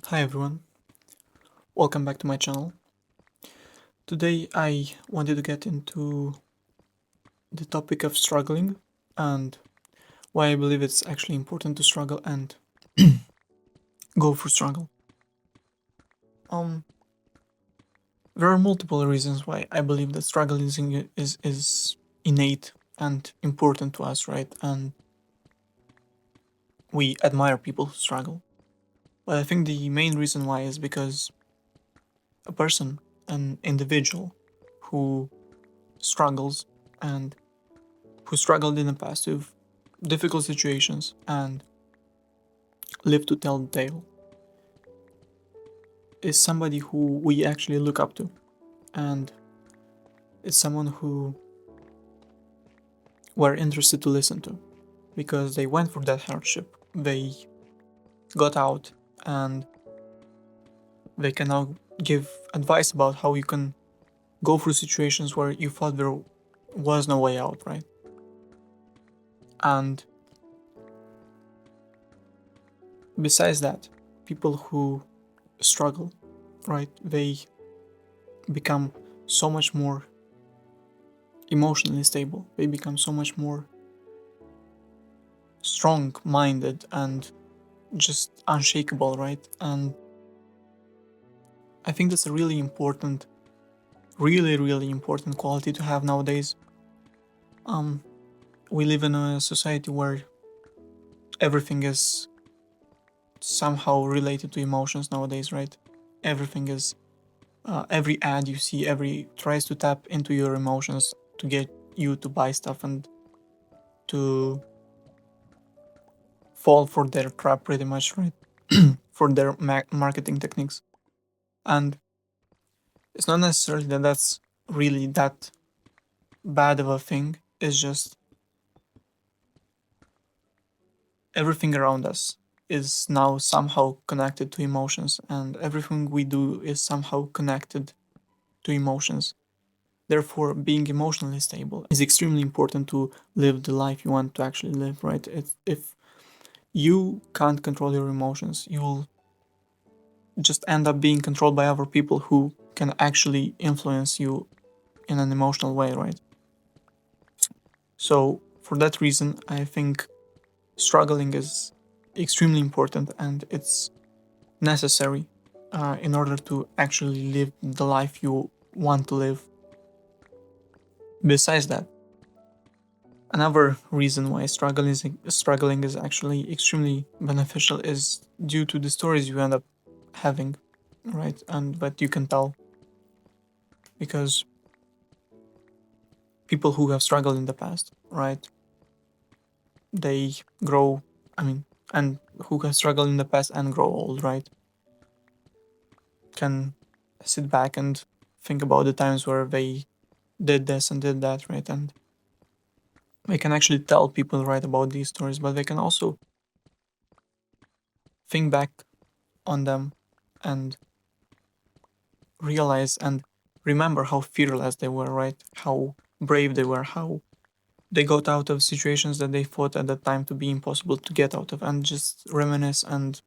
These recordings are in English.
Hi everyone, welcome back to my channel. Today I wanted to get into the topic of struggling and why I believe it's actually important to struggle and go through struggle. Um, there are multiple reasons why I believe that struggling is innate and important to us, right? And we admire people who struggle. But I think the main reason why is because a person, an individual who struggles and who struggled in the past with difficult situations and lived to tell the tale is somebody who we actually look up to, and it's someone who we're interested to listen to because they went through that hardship, they got out, and they can now give advice about how you can go through situations where you thought there was no way out, right? And besides that, people who struggle, right, they become so much more emotionally stable. They become so much more strong minded and just unshakable, right? And I think that's a really important, really important quality to have nowadays. Um, we live in a society where everything is somehow related to emotions nowadays, right? Everything is, every ad you see, every tries to tap into your emotions to get you to buy stuff and to fall for their trap pretty much, right? For their marketing techniques. And it's not necessarily that that's really that bad of a thing. It's just everything around us is now somehow connected to emotions, and everything we do is somehow connected to emotions. Therefore, being emotionally stable is extremely important to live the life you want to actually live, right? If you can't control your emotions, you'll just end up being controlled by other people who can actually influence you in an emotional way, right? So, for that reason, I think struggling is extremely important and it's necessary in order to actually live the life you want to live. Besides that, another reason why struggling is actually extremely beneficial is due to the stories you end up having, right? And that you can tell because people who have struggled in the past, right? They grow, I mean, and who have struggled in the past and grow old, right? Can sit back and think about the times where they did this and did that, right? And they can actually tell people, right, about these stories, but they can also think back on them and realize and remember how fearless they were, right? How brave they were, how they got out of situations that they thought at that time to be impossible to get out of, and just reminisce and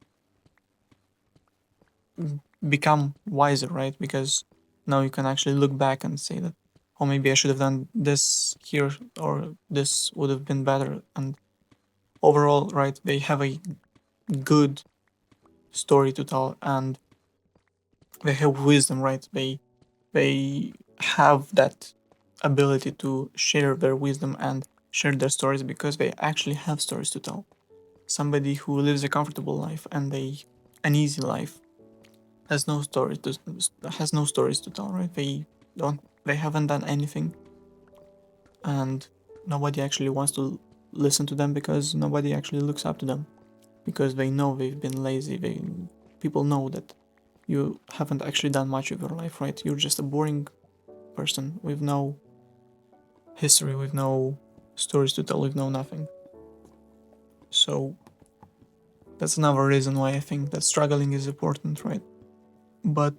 become wiser, right? Because now you can actually look back and say that, oh, maybe I should have done this here, or this would have been better. And overall, right, they have a good story to tell and they have wisdom, right? They have that ability to share their wisdom and share their stories because they actually have stories to tell. Somebody who lives a comfortable life and an easy life has no stories to tell, right? They haven't done anything, and nobody actually wants to listen to them because nobody actually looks up to them because they know they've been lazy. People know that you haven't actually done much with your life, right? You're just a boring person with no history, with no stories to tell, with no nothing. So that's another reason why I think that struggling is important, right? But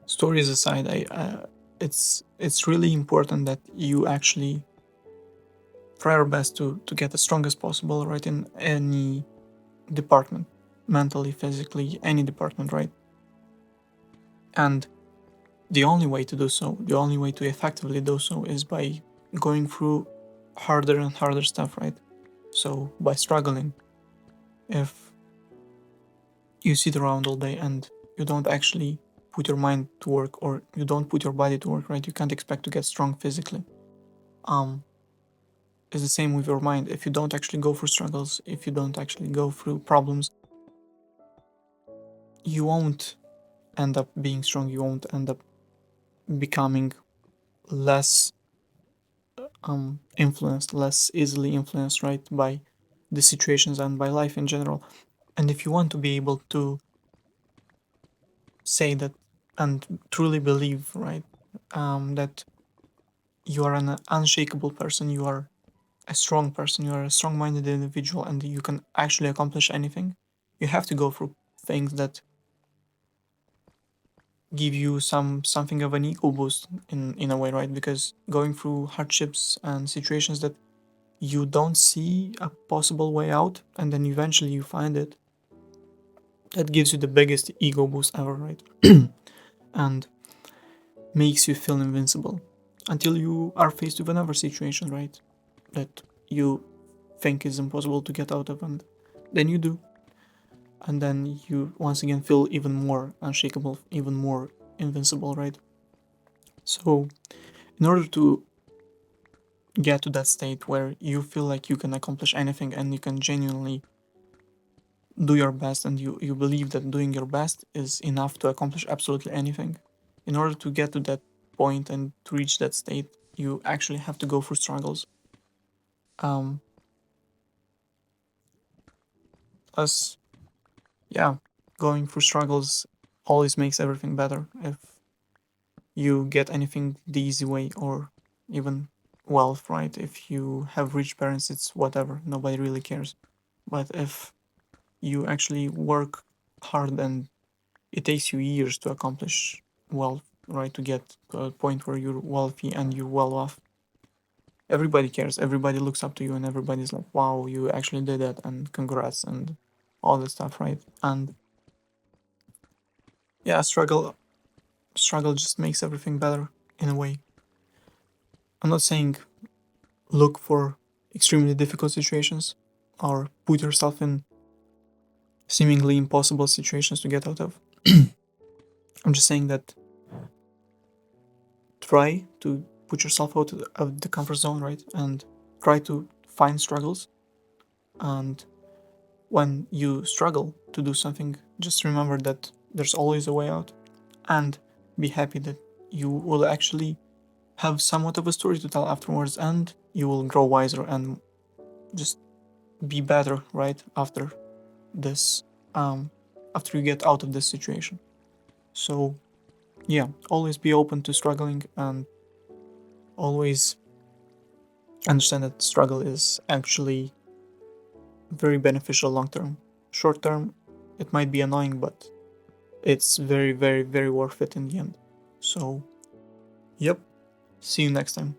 stories aside, it's really important that you actually try your best to get as strong as possible, right? In any department, mentally, physically, any department, right? And the only way to do so, the only way to effectively do so is by going through harder and harder stuff, right? So by struggling. If you sit around all day and you don't actually put your mind to work, or you don't put your body to work, right? You can't expect to get strong physically. It's the same with your mind. If you don't actually go through struggles, if you don't actually go through problems, you won't end up being strong. You won't end up becoming less influenced, less easily influenced, right, by the situations and by life in general. And if you want to be able to say that and truly believe, right, that you are an unshakable person, you are a strong person, you are a strong-minded individual, and you can actually accomplish anything, you have to go through things that give you something of an ego boost in a way, right? Because going through hardships and situations that you don't see a possible way out, and then eventually you find it, that gives you the biggest ego boost ever, right? And makes you feel invincible until you are faced with another situation, right? That you think is impossible to get out of, and then you do. And then you once again feel even more unshakable, even more invincible, right? So, in order to get to that state where you feel like you can accomplish anything and you can genuinely do your best, and you believe that doing your best is enough to accomplish absolutely anything, in order to get to that point and to reach that state, you actually have to go through struggles. Um, Plus, yeah, going through struggles always makes everything better. If you get anything the easy way, or even wealth, right? If you have rich parents, it's whatever, nobody really cares. But if you actually work hard and it takes you years to accomplish wealth, right? To get to a point where you're wealthy and you're well off, everybody cares, everybody looks up to you, and everybody's like, wow, you actually did that, and congrats, and all that stuff, right? And yeah, struggle just makes everything better in a way. I'm not saying look for extremely difficult situations or put yourself in seemingly impossible situations to get out of. I'm just saying that try to put yourself out of the comfort zone, right? And try to find struggles. And when you struggle to do something, just remember that there's always a way out, and be happy that you will actually have somewhat of a story to tell afterwards, and you will grow wiser and just be better, right, after this, after you get out of this situation. So yeah, always be open to struggling, and always understand that struggle is actually very beneficial long term. Short term, it might be annoying, but it's very, very, very worth it in the end. So, yep, see you next time.